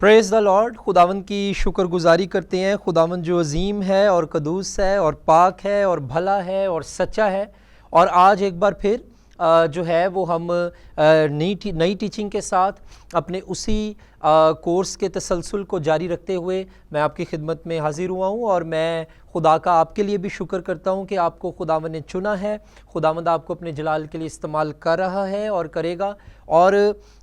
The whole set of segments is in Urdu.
پریز دا لارڈ. خداوند کی شکر گزاری کرتے ہیں. خداوند جو عظیم ہے اور قدوس ہے اور پاک ہے اور بھلا ہے اور سچا ہے. اور آج ایک بار پھر جو ہے وہ ہم نئی ٹیچنگ کے ساتھ اپنے اسی کورس کے تسلسل کو جاری رکھتے ہوئے میں آپ کی خدمت میں حاضر ہوا ہوں. اور میں خدا کا آپ کے لیے بھی شکر کرتا ہوں کہ آپ کو خداوند نے چنا ہے. خداوند آپ کو اپنے جلال کے لیے استعمال کر رہا ہے اور کرے گا. اور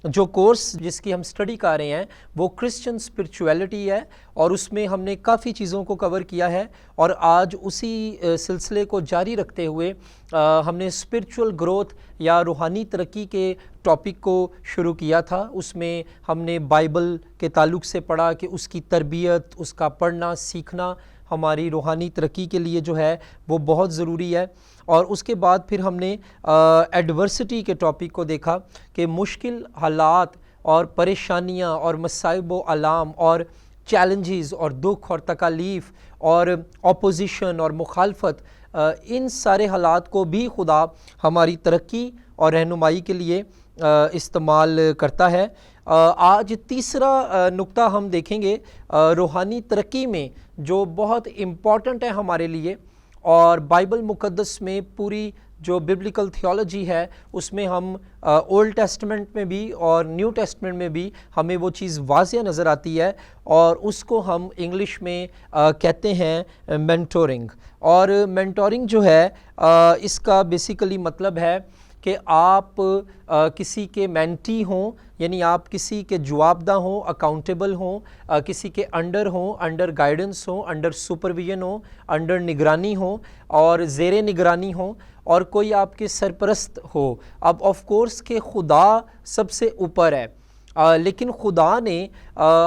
جو کورس جس کی ہم سٹڈی کر رہے ہیں وہ کرسچن اسپرچویلٹی ہے، اور اس میں ہم نے کافی چیزوں کو کور کیا ہے. اور آج اسی سلسلے کو جاری رکھتے ہوئے ہم نے اسپرچول گروتھ یا روحانی ترقی کے ٹاپک کو شروع کیا تھا. اس میں ہم نے بائبل کے تعلق سے پڑھا کہ اس کی تربیت، اس کا پڑھنا سیکھنا ہماری روحانی ترقی کے لیے جو ہے وہ بہت ضروری ہے. اور اس کے بعد پھر ہم نے ایڈورسٹی کے ٹاپک کو دیکھا کہ مشکل حالات اور پریشانیاں اور مصائب و آلام اور چیلنجز اور دکھ اور تکالیف اور اپوزیشن اور مخالفت، ان سارے حالات کو بھی خدا ہماری ترقی اور رہنمائی کے لیے استعمال کرتا ہے. آج تیسرا نقطہ ہم دیکھیں گے روحانی ترقی میں جو بہت امپورٹنٹ ہے ہمارے لیے. اور بائبل مقدس میں پوری جو ببلیکل تھیولوجی ہے اس میں ہم اولڈ ٹیسٹمنٹ میں بھی اور نیو ٹیسٹمنٹ میں بھی ہمیں وہ چیز واضح نظر آتی ہے، اور اس کو ہم انگلش میں کہتے ہیں مینٹورنگ. اور مینٹورنگ جو ہے اس کا بیسیکلی مطلب ہے کہ آپ کسی کے مینٹی ہوں، یعنی آپ کسی کے جواب دہ ہوں، اکاؤنٹیبل ہوں، کسی کے انڈر ہوں، انڈر گائیڈنس ہوں، انڈر سپرویژن ہوں، انڈر نگرانی ہوں اور زیر نگرانی ہوں، اور کوئی آپ کے سرپرست ہو. اب آف کورس کہ خدا سب سے اوپر ہے، لیکن خدا نے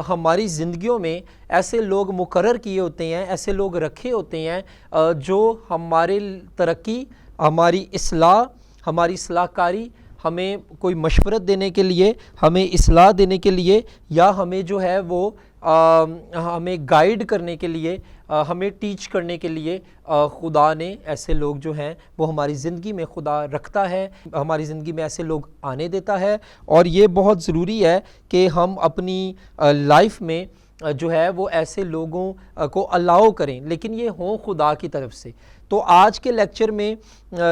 ہماری زندگیوں میں ایسے لوگ مقرر کیے ہوتے ہیں، ایسے لوگ رکھے ہوتے ہیں جو ہمارے ترقی، ہماری اصلاح، ہماری اصلاح کاری، ہمیں کوئی مشورت دینے کے لیے، ہمیں اصلاح دینے کے لیے، یا ہمیں جو ہے وہ ہمیں گائیڈ کرنے کے لیے، ہمیں ٹیچ کرنے کے لیے خدا نے ایسے لوگ جو ہیں وہ ہماری زندگی میں خدا رکھتا ہے، ہماری زندگی میں ایسے لوگ آنے دیتا ہے. اور یہ بہت ضروری ہے کہ ہم اپنی لائف میں جو ہے وہ ایسے لوگوں کو الاؤ کریں، لیکن یہ ہوں خدا کی طرف سے. تو آج کے لیکچر میں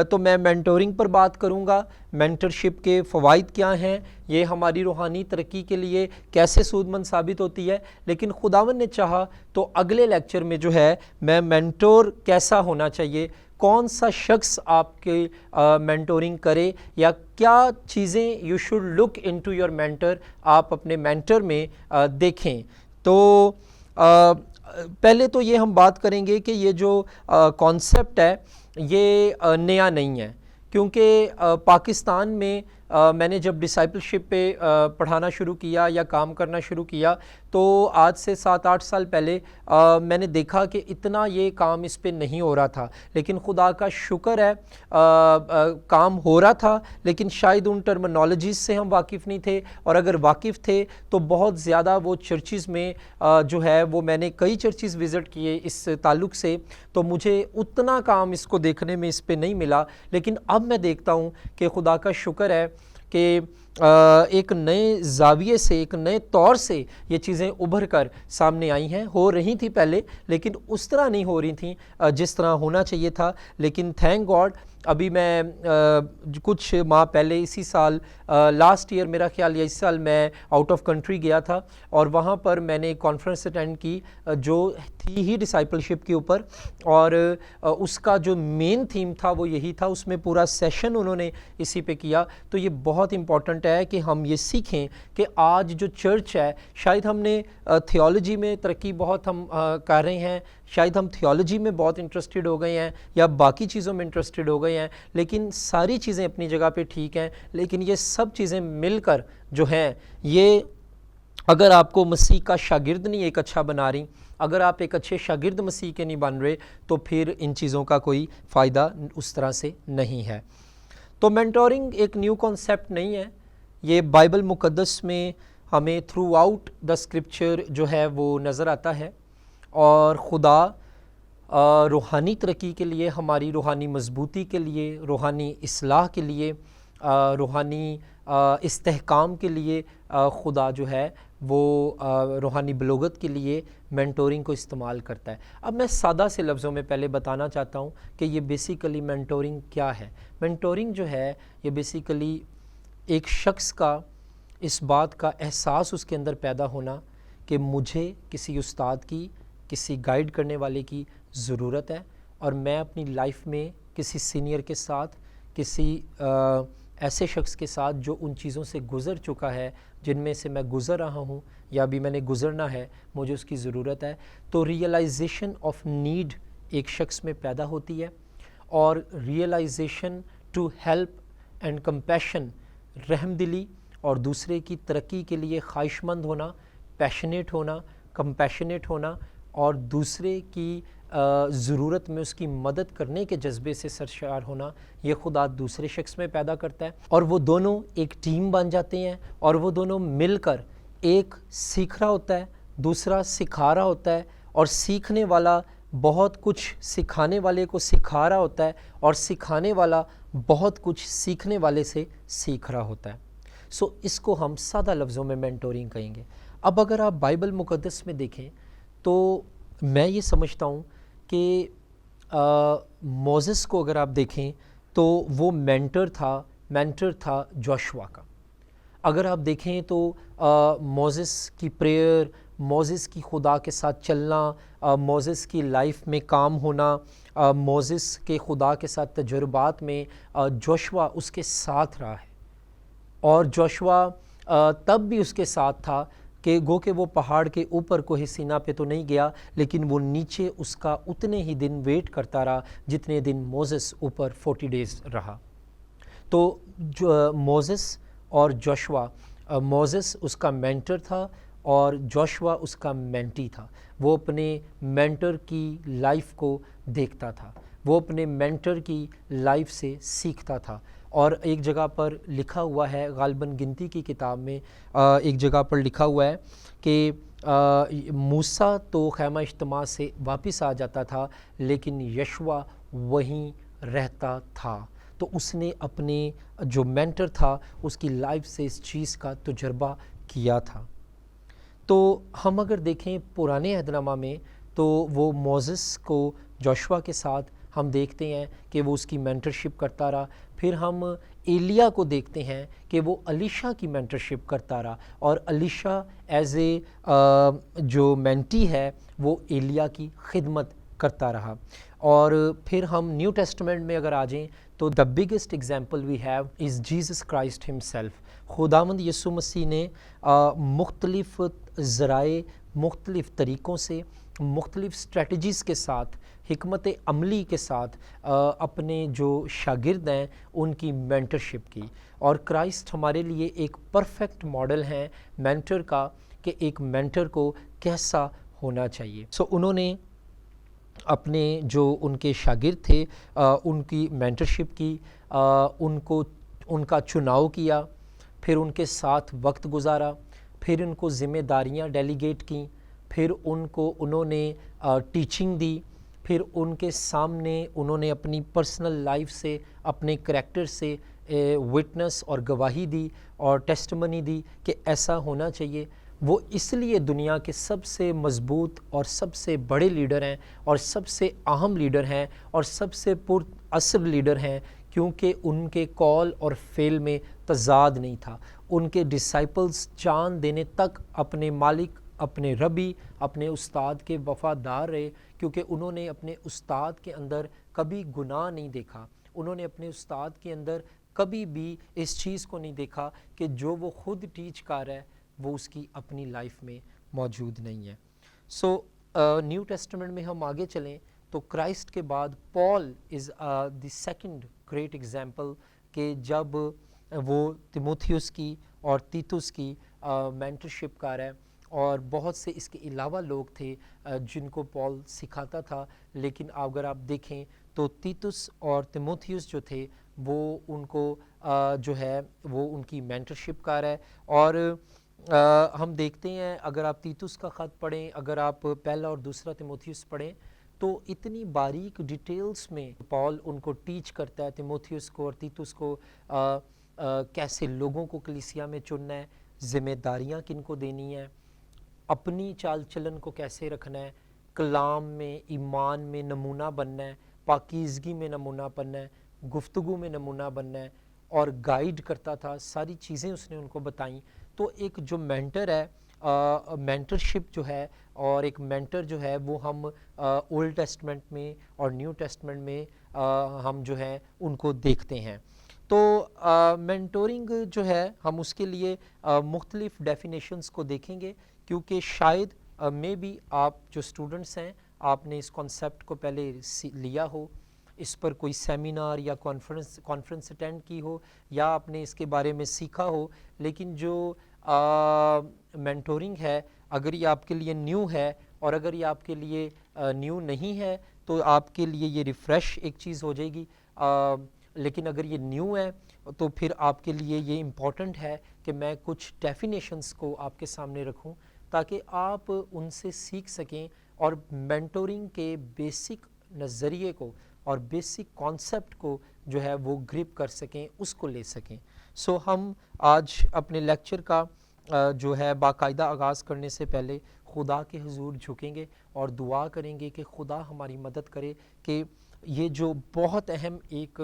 تو میں مینٹورنگ پر بات کروں گا، مینٹرشپ کے فوائد کیا ہیں، یہ ہماری روحانی ترقی کے لیے کیسے سود مند ثابت ہوتی ہے. لیکن خداوند نے چاہا تو اگلے لیکچر میں جو ہے میں مینٹور کیسا ہونا چاہیے، کون سا شخص آپ کے مینٹورنگ کرے، یا کیا چیزیں you should look into your mentor, آپ اپنے مینٹر میں دیکھیں. تو پہلے تو یہ ہم بات کریں گے کہ یہ جو کانسیپٹ ہے یہ نیا نہیں ہے، کیونکہ پاکستان میں میں نے جب ڈسائپلشپ پہ پڑھانا شروع کیا یا کام کرنا شروع کیا تو آج سے 7-8 سال پہلے میں نے دیکھا کہ اتنا یہ کام اس پہ نہیں ہو رہا تھا. لیکن خدا کا شکر ہے کام ہو رہا تھا، لیکن شاید ان ٹرمنالوجیز سے ہم واقف نہیں تھے، اور اگر واقف تھے تو بہت زیادہ وہ چرچز میں جو ہے وہ میں نے کئی چرچز وزٹ کیے اس تعلق سے، تو مجھے اتنا کام اس کو دیکھنے میں اس پہ نہیں ملا. لیکن اب میں دیکھتا ہوں کہ خدا کا شکر ہے کہ ایک نئے زاویے سے، ایک نئے طور سے یہ چیزیں ابھر کر سامنے آئی ہیں. ہو رہی تھیں پہلے، لیکن اس طرح نہیں ہو رہی تھیں جس طرح ہونا چاہیے تھا. لیکن تھینک گاڈ ابھی میں کچھ ماہ پہلے اسی سال لاسٹ ایئر میرا خیال ہے اس سال میں آؤٹ آف کنٹری گیا تھا، اور وہاں پر میں نے ایک کانفرنس اٹینڈ کی جو تھی ہی ڈسائپلشپ کے اوپر، اور اس کا جو مین تھیم تھا وہ یہی تھا. اس میں پورا سیشن انہوں نے اسی پہ کیا. تو یہ بہت امپورٹنٹ ہے کہ ہم یہ سیکھیں کہ آج جو چرچ ہے، شاید ہم نے تھیولوجی میں ترقی بہت ہم کر رہے ہیں، شاید ہم تھیولوجی میں بہت انٹرسٹڈ ہو گئے ہیں یا باقی چیزوں میں انٹرسٹڈ ہو گئے ہیں، لیکن ساری چیزیں اپنی جگہ پہ ٹھیک ہیں. لیکن یہ سب چیزیں مل کر جو ہیں یہ اگر آپ کو مسیح کا شاگرد نہیں ایک اچھا بنا رہی، اگر آپ ایک اچھے شاگرد مسیح کے نہیں بن رہے، تو پھر ان چیزوں کا کوئی فائدہ اس طرح سے نہیں ہے. تو مینٹورنگ ایک نیو کانسیپٹ نہیں ہے، یہ بائبل مقدس میں ہمیں تھرو آؤٹ دا اسکرپچر جو ہے وہ نظر آتا ہے. اور خدا روحانی ترقی کے لیے، ہماری روحانی مضبوطی کے لیے، روحانی اصلاح کے لیے، روحانی استحکام کے لیے خدا جو ہے وہ روحانی بلوغت کے لیے مینٹورنگ کو استعمال کرتا ہے۔ اب میں سادہ سے لفظوں میں پہلے بتانا چاہتا ہوں کہ یہ بیسیکلی مینٹورنگ کیا ہے۔ مینٹورنگ جو ہے یہ بیسیکلی ایک شخص کا اس بات کا احساس اس کے اندر پیدا ہونا کہ مجھے کسی استاد کی، کسی گائیڈ کرنے والے کی ضرورت ہے، اور میں اپنی لائف میں کسی سینئر کے ساتھ، کسی ایسے شخص کے ساتھ جو ان چیزوں سے گزر چکا ہے جن میں سے میں گزر رہا ہوں یا ابھی میں نے گزرنا ہے، مجھے اس کی ضرورت ہے۔ تو ریئلائزیشن آف نیڈ ایک شخص میں پیدا ہوتی ہے، اور realisation to help and compassion, رحم دلی اور دوسرے کی ترقی کے لیے خواہش مند ہونا، پیشنیٹ ہونا، کمپیشنیٹ ہونا، اور دوسرے کی ضرورت میں اس کی مدد کرنے کے جذبے سے سرشار ہونا، یہ خدا دوسرے شخص میں پیدا کرتا ہے، اور وہ دونوں ایک ٹیم بن جاتے ہیں، اور وہ دونوں مل کر، ایک سیکھ رہا ہوتا ہے، دوسرا سکھا رہا ہوتا ہے، اور سیکھنے والا بہت کچھ سکھانے والے کو سکھا رہا ہوتا ہے، اور سکھانے والا بہت کچھ سیکھنے والے سے سیکھ رہا ہوتا ہے۔ سو اس کو ہم سادہ لفظوں میں مینٹورنگ کہیں گے۔ اب اگر آپ بائبل مقدس میں دیکھیں تو میں یہ سمجھتا ہوں کہ موزس کو اگر آپ دیکھیں تو وہ مینٹر تھا جوشوا کا۔ اگر آپ دیکھیں تو موزس کی پریئر، موزس کی خدا کے ساتھ چلنا، موزس کی لائف میں کام ہونا، موزس کے خدا کے ساتھ تجربات میں جوشوا اس کے ساتھ رہا ہے، اور جوشوا تب بھی اس کے ساتھ تھا کہ گو کہ وہ پہاڑ کے اوپر کوہ سینا پہ تو نہیں گیا، لیکن وہ نیچے اس کا اتنے ہی دن ویٹ کرتا رہا جتنے دن موزس اوپر 40 ڈیز رہا۔ تو موزس اور جوشوا، موزس اس کا مینٹر تھا اور جوشوا اس کا مینٹی تھا۔ وہ اپنے مینٹر کی لائف کو دیکھتا تھا، وہ اپنے مینٹر کی لائف سے سیکھتا تھا، اور ایک جگہ پر لکھا ہوا ہے، غالباً گنتی کی کتاب میں ایک جگہ پر لکھا ہوا ہے کہ موسیٰ تو خیمہ اجتماع سے واپس آ جاتا تھا لیکن یشوع وہیں رہتا تھا۔ تو اس نے اپنے جو مینٹر تھا اس کی لائف سے اس چیز کا تجربہ کیا تھا۔ تو ہم اگر دیکھیں پرانے عہد نامہ میں تو وہ موزس کو جوشوا کے ساتھ ہم دیکھتے ہیں کہ وہ اس کی مینٹرشپ کرتا رہا۔ پھر ہم ایلیا کو دیکھتے ہیں کہ وہ الیشا کی مینٹرشپ کرتا رہا، اور الیشا ایز اے جو مینٹی ہے وہ ایلیا کی خدمت کرتا رہا۔ اور پھر ہم نیو ٹیسٹمنٹ میں اگر آ جائیں تو the biggest example we have is Jesus Christ himself. خداوند یسوع مسیح نے مختلف ذرائع، مختلف طریقوں سے، مختلف اسٹریٹجیز کے ساتھ، حکمت عملی کے ساتھ اپنے جو شاگرد ہیں ان کی مینٹرشپ کی، اور کرائسٹ ہمارے لیے ایک پرفیکٹ ماڈل ہیں مینٹر کا، کہ ایک مینٹر کو کیسا ہونا چاہیے۔ سو انہوں نے اپنے جو ان کے شاگرد تھے ان کی مینٹرشپ کی، ان کا چناؤ کیا، پھر ان کے ساتھ وقت گزارا، پھر ان کو ذمہ داریاں ڈیلیگیٹ کیں، پھر انہوں نے ٹیچنگ دی، پھر ان کے سامنے انہوں نے اپنی پرسنل لائف سے، اپنے کریکٹر سے وٹنس اور گواہی دی اور ٹیسٹمنی دی کہ ایسا ہونا چاہیے۔ وہ اس لیے دنیا کے سب سے مضبوط اور سب سے بڑے لیڈر ہیں اور سب سے اہم لیڈر ہیں اور سب سے پر اثر لیڈر ہیں، کیونکہ ان کے کال اور فعل میں تضاد نہیں تھا۔ ان کے ڈسائپلز جان دینے تک اپنے مالک، اپنے ربی، اپنے استاد کے وفادار رہے، کیونکہ انہوں نے اپنے استاد کے اندر کبھی گناہ نہیں دیکھا۔ انہوں نے اپنے استاد کے اندر کبھی بھی اس چیز کو نہیں دیکھا کہ جو وہ خود ٹیچ کر رہا ہے وہ اس کی اپنی لائف میں موجود نہیں ہے۔ سو نیو ٹیسٹمنٹ میں ہم آگے چلیں تو کرائسٹ کے بعد پال از دی سیکنڈ گریٹ ایگزامپل، کہ جب وہ تیموتھیوس کی اور تیتس کی مینٹرشپ کر رہا ہے، اور بہت سے اس کے علاوہ لوگ تھے جن کو پال سکھاتا تھا، لیکن اگر آپ دیکھیں تو تیتس اور تیموتھیوس جو تھے وہ ان کو جو ہے وہ ان کی مینٹرشپ کر رہا ہے۔ اور ہم دیکھتے ہیں اگر آپ تیتس کا خط پڑھیں، اگر آپ پہلا اور دوسرا تیموتھیوس پڑھیں تو اتنی باریک ڈیٹیلز میں پال ان کو ٹیچ کرتا ہے، تیموتھیوس کو اور تیتس کو، کیسے لوگوں کو کلیسیا میں چننا ہے، ذمہ داریاں کن کو دینی ہیں، اپنی چال چلن کو کیسے رکھنا ہے، کلام میں، ایمان میں نمونہ بننا ہے، پاکیزگی میں نمونہ بننا ہے، گفتگو میں نمونہ بننا ہے، اور گائیڈ کرتا تھا، ساری چیزیں اس نے ان کو بتائیں۔ تو ایک جو مینٹر ہے، مینٹرشپ جو ہے، اور ایک مینٹر جو ہے وہ ہم اولڈ ٹیسٹمنٹ میں اور نیو ٹیسٹمنٹ میں ہم جو ہے ان کو دیکھتے ہیں۔ تو مینٹورنگ جو ہے ہم اس کے لیے مختلف ڈیفینیشنز کو دیکھیں گے، کیونکہ شاید میں بھی آپ جو اسٹوڈنٹس ہیں آپ نے اس کانسیپٹ کو پہلے لیا ہو، اس پر کوئی سیمینار یا کانفرنس اٹینڈ کی ہو، یا آپ نے اس کے بارے میں سیکھا ہو، لیکن جو مینٹورنگ ہے اگر یہ آپ کے لیے نیو ہے، اور اگر یہ آپ کے لیے نیو نہیں ہے تو آپ کے لیے یہ ریفریش ایک چیز ہو جائے گی، لیکن اگر یہ نیو ہے تو پھر آپ کے لیے یہ امپورٹنٹ ہے کہ میں کچھ ڈیفینیشنز کو آپ کے سامنے رکھوں تاکہ آپ ان سے سیکھ سکیں اور مینٹورنگ کے بیسک نظریے کو اور بیسک کانسیپٹ کو جو ہے وہ گرپ کر سکیں، اس کو لے سکیں۔ سو ہم آج اپنے لیکچر کا جو ہے باقاعدہ آغاز کرنے سے پہلے خدا کے حضور جھکیں گے اور دعا کریں گے کہ خدا ہماری مدد کرے کہ یہ جو بہت اہم ایک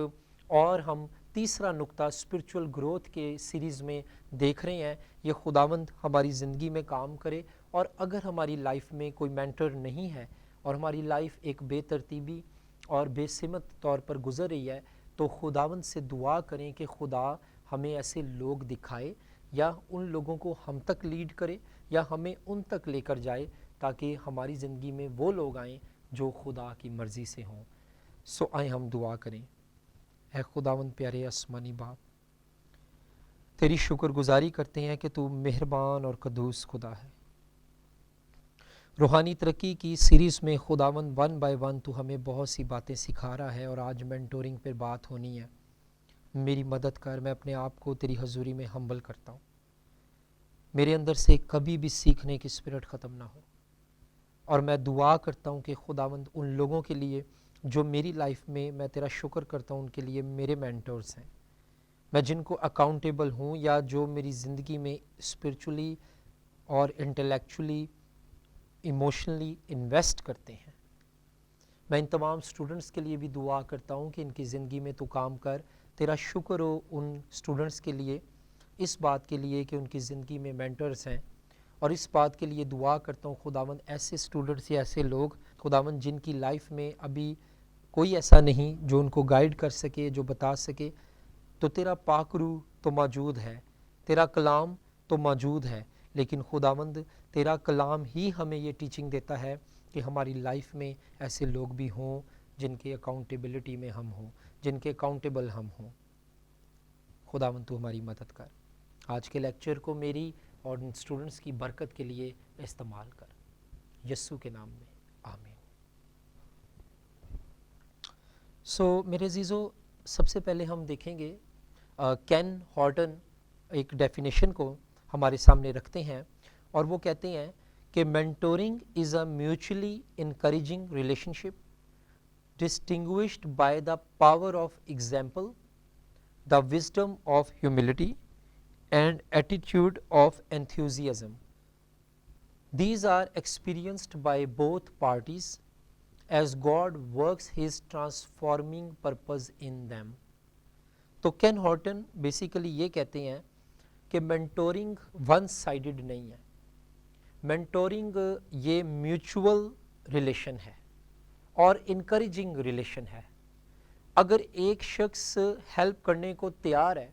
اور ہم تیسرا نقطہ اسپرچول گروتھ کے سیریز میں دیکھ رہے ہیں، یہ خداوند ہماری زندگی میں کام کرے، اور اگر ہماری لائف میں کوئی مینٹر نہیں ہے اور ہماری لائف ایک بے ترتیبی اور بے سمت طور پر گزر رہی ہے، تو خداوند سے دعا کریں کہ خدا ہمیں ایسے لوگ دکھائے، یا ان لوگوں کو ہم تک لیڈ کرے، یا ہمیں ان تک لے کر جائے تاکہ ہماری زندگی میں وہ لوگ آئیں جو خدا کی مرضی سے ہوں۔ سو آئیں ہم دعا کریں۔ اے خداوند پیارے آسمانی باپ، تیری شکر گزاری کرتے ہیں کہ تو مہربان اور قدوس خدا ہے۔ روحانی ترقی کی سیریز میں خداوند 1 بائی 1 تو ہمیں بہت سی باتیں سکھا رہا ہے، اور آج مینٹورنگ پر بات ہونی ہے۔ میری مدد کر، میں اپنے آپ کو تیری حضوری میں ہمبل کرتا ہوں، میرے اندر سے کبھی بھی سیکھنے کی اسپرٹ ختم نہ ہو، اور میں دعا کرتا ہوں کہ خداوند ان لوگوں کے لیے جو میری لائف میں تیرا شکر کرتا ہوں ان کے لیے میرے مینٹورز ہیں، میں جن کو اکاؤنٹیبل ہوں، یا جو میری زندگی میں اسپرچولی اور انٹلیکچولی ایموشنلی انویسٹ کرتے ہیں۔ میں ان تمام اسٹوڈنٹس کے لیے بھی دعا کرتا ہوں کہ ان کی زندگی میں تو کام کر، تیرا شکر ہو ان اسٹوڈنٹس کے لیے، اس بات کے لیے کہ ان کی زندگی میں مینٹرز ہیں، اور اس بات کے لیے دعا کرتا ہوں خداوند ایسے اسٹوڈنٹس یا ایسے لوگ خداوند جن کی لائف میں ابھی کوئی ایسا نہیں جو ان کو گائیڈ کر سکے، جو بتا سکے، تو تیرا پاک روح تو موجود ہے، تیرا کلام تو موجود ہے، لیکن خداوند تیرا کلام ہی ہمیں یہ ٹیچنگ دیتا ہے کہ ہماری لائف میں ایسے لوگ بھی ہوں جن کے اکاؤنٹیبلٹی میں ہم ہوں، جن کے اکاؤنٹیبل ہم ہوں۔ خداوند تو ہماری مدد کر، آج کے لیکچر کو میری اور ان اسٹوڈنٹس کی برکت کے لیے استعمال کر، یسوع کے نام میں آمین۔ سو میرے عزیزو، سب سے پہلے ہم دیکھیں گے کین ہارٹن ایک ڈیفینیشن کو ہمارے سامنے رکھتے ہیں، اور وہ کہتے ہیں کہ mentoring is a mutually encouraging relation ship distinguished by the power of example, the wisdom of humility and attitude of enthusiasm. These are experienced by both parties as God works his transforming purpose in them. تو کین ہارٹن بیسیکلی یہ کہتے ہیں کہ مینٹورنگ ون سائیڈڈ نہیں ہے، مینٹورنگ یہ میوچول ریلیشن ہے اور انکریجنگ ریلیشن ہے۔ اگر ایک شخص ہیلپ کرنے کو تیار ہے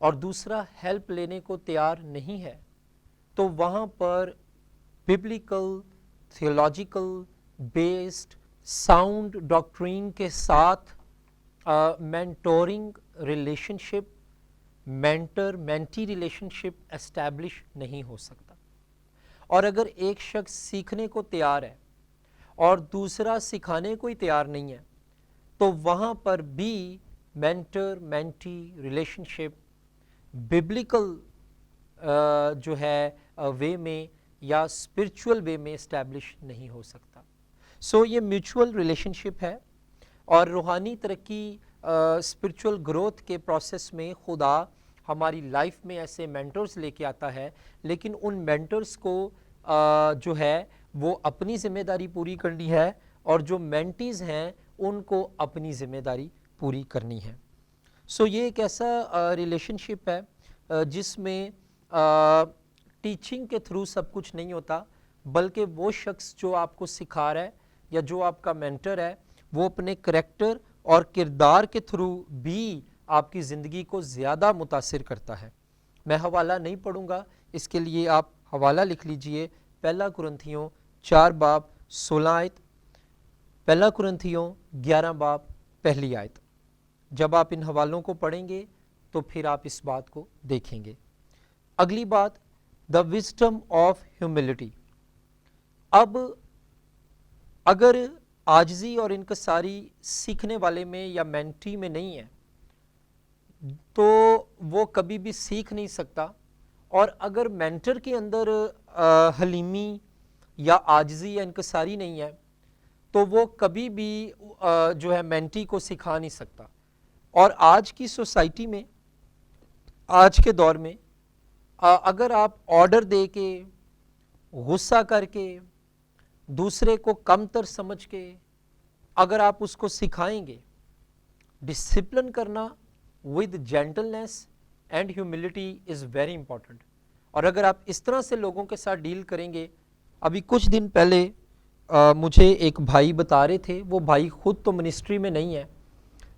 اور دوسرا ہیلپ لینے کو تیار نہیں ہے، تو وہاں پر biblical theological based sound doctrine کے ساتھ mentoring relationship, mentor mentee relationship establish نہیں ہو سکتا۔ اور اگر ایک شخص سیکھنے کو تیار ہے اور دوسرا سکھانے کو ہی تیار نہیں ہے، تو وہاں پر بھی مینٹر مینٹی ریلیشن شپ ببلیکل جو ہے وے میں یا اسپرچول وے میں اسٹیبلش نہیں ہو سکتا۔ سو یہ میوچول ریلیشن شپ ہے، اور روحانی ترقی اسپرچول گروتھ کے پروسیس میں خدا ہماری لائف میں ایسے مینٹرز لے کے آتا ہے، لیکن ان مینٹرز کو جو ہے وہ اپنی ذمہ داری پوری کرنی ہے، اور جو مینٹیز ہیں ان کو اپنی ذمہ داری پوری کرنی ہے۔ سو یہ ایک ایسا ریلیشن شپ ہے جس میں ٹیچنگ کے تھرو سب کچھ نہیں ہوتا، بلکہ وہ شخص جو آپ کو سکھا رہا ہے یا جو آپ کا مینٹر ہے وہ اپنے کریکٹر اور کردار کے تھرو بھی آپ کی زندگی کو زیادہ متاثر کرتا ہے۔ میں حوالہ نہیں پڑھوں گا، اس کے لیے آپ حوالہ لکھ لیجئے، پہلا کرنتھیوں 4 باب 16 آیت، پہلا کرنتھیوں 11 باب پہلی آیت۔ جب آپ ان حوالوں کو پڑھیں گے تو پھر آپ اس بات کو دیکھیں گے۔ اگلی بات، دا وزڈم آف ہیوملٹی۔ اب اگر عاجزی اور انکساری سیکھنے والے میں یا مینٹی میں نہیں ہے تو وہ کبھی بھی سیکھ نہیں سکتا، اور اگر مینٹر کے اندر حلیمی یا عاجزی یا انکساری نہیں ہے تو وہ کبھی بھی جو ہے مینٹی کو سکھا نہیں سکتا۔ اور آج کی سوسائٹی میں، آج کے دور میں، اگر آپ آرڈر دے کے، غصہ کر کے، دوسرے کو کم تر سمجھ کے اگر آپ اس کو سکھائیں گے، ڈسپلن کرنا with gentleness and humility is very important, اور اگر آپ اس طرح سے لوگوں کے ساتھ ڈیل کریں گے۔ ابھی کچھ دن پہلے مجھے ایک بھائی بتا رہے تھے، وہ بھائی خود تو منسٹری میں نہیں ہے،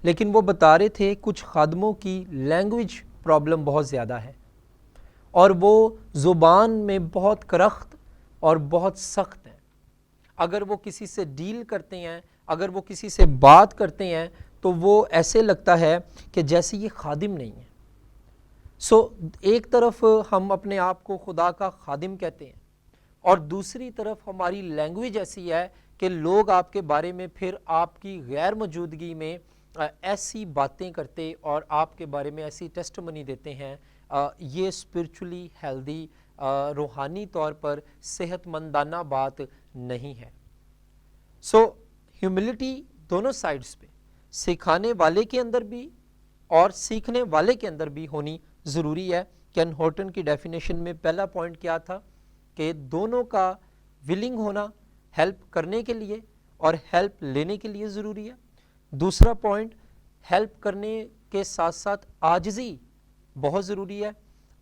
لیکن وہ بتا رہے تھے کچھ خادموں کی لینگویج پرابلم بہت زیادہ ہے، اور وہ زبان میں بہت کرخت اور بہت سخت ہیں۔ اگر وہ کسی سے ڈیل کرتے ہیں، اگر وہ کسی سے بات کرتے ہیں تو وہ ایسے لگتا ہے کہ جیسے یہ خادم نہیں ہے۔ سو ایک طرف ہم اپنے آپ کو خدا کا خادم کہتے ہیں، اور دوسری طرف ہماری لینگویج ایسی ہے کہ لوگ آپ کے بارے میں پھر آپ کی غیر موجودگی میں ایسی باتیں کرتے اور آپ کے بارے میں ایسی ٹیسٹمنی دیتے ہیں۔ یہ اسپرچولی ہیلدی، روحانی طور پر صحت مندانہ بات نہیں ہے۔ سو ہیوملٹی دونوں سائڈز پہ، سکھانے والے کے اندر بھی اور سیکھنے والے کے اندر بھی ہونی ضروری ہے۔ کین ہورٹن کی ڈیفینیشن میں پہلا پوائنٹ کیا تھا کہ دونوں کا ولنگ ہونا ہیلپ کرنے کے لیے اور ہیلپ لینے کے لیے ضروری ہے۔ دوسرا پوائنٹ، ہیلپ کرنے کے ساتھ ساتھ عاجزی بہت ضروری ہے،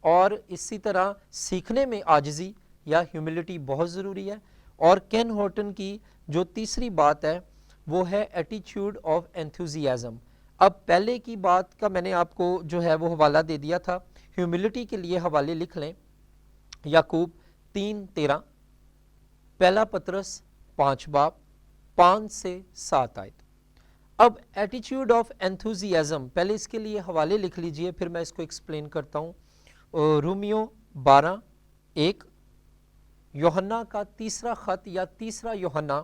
اور اسی طرح سیکھنے میں عاجزی یا ہیوملٹی بہت ضروری ہے۔ اور کین ہورٹن کی جو تیسری بات ہے وہ ہے ایٹیچیوڈ آف انتھوزیازم۔ اب پہلے کی بات کا میں نے آپ کو جو ہے وہ حوالہ دے دیا تھا، ہیوملٹی کے لیے حوالے لکھ لیں، یعقوب 3:13، پہلا پطرس 5 باب 5 سے 7 آیت۔ اب ایٹیچیوڈ آف انتھوزیازم، پہلے اس کے لیے حوالے لکھ لیجئے، پھر میں اس کو ایکسپلین کرتا ہوں۔ رومیو 12:1، یوحنا کا تیسرا خط یا تیسرا یوحنا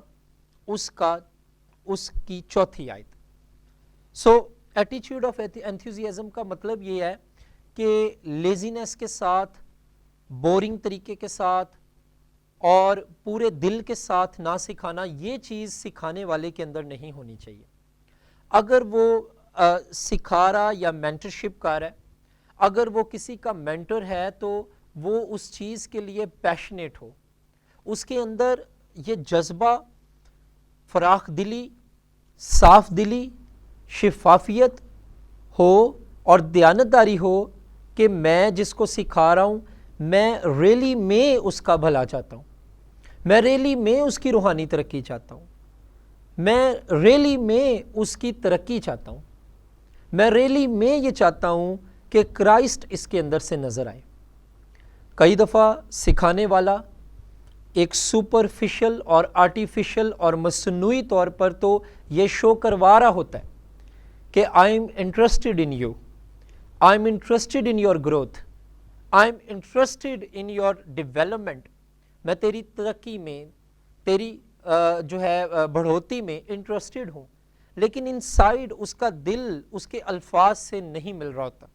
اس کی چوتھی آیت۔ سو ایٹیچیوڈ آف انتھوزیازم کا مطلب یہ ہے کہ لیزینس کے ساتھ، بورنگ طریقے کے ساتھ اور پورے دل کے ساتھ نہ سکھانا، یہ چیز سکھانے والے کے اندر نہیں ہونی چاہیے۔ اگر وہ سکھا رہا یا مینٹرشپ کر رہا ہے، اگر وہ کسی کا مینٹر ہے تو وہ اس چیز کے لیے پیشنیٹ ہو، اس کے اندر یہ جذبہ، فراخ دلی، صاف دلی، شفافیت ہو اور دیانتداری ہو کہ میں جس کو سکھا رہا ہوں میں ریلی میں اس کا بھلا چاہتا ہوں، میں ریلی میں اس کی روحانی ترقی چاہتا ہوں، میں ریلی میں اس کی ترقی چاہتا ہوں، میں ریلی میں یہ چاہتا ہوں کہ کرائسٹ اس کے اندر سے نظر آئے۔ کئی دفعہ سکھانے والا ایک سپرفیشل اور آرٹیفیشل اور مصنوعی طور پر تو یہ شو کروا رہا ہوتا ہے کہ I am interested in you, I am interested in your growth, I am interested in your development, میں تیری ترقی میں، تیری جو ہے بڑھوتی میں انٹرسٹڈ ہوں، لیکن انسائیڈ اس کا دل اس کے الفاظ سے نہیں مل رہا ہوتا۔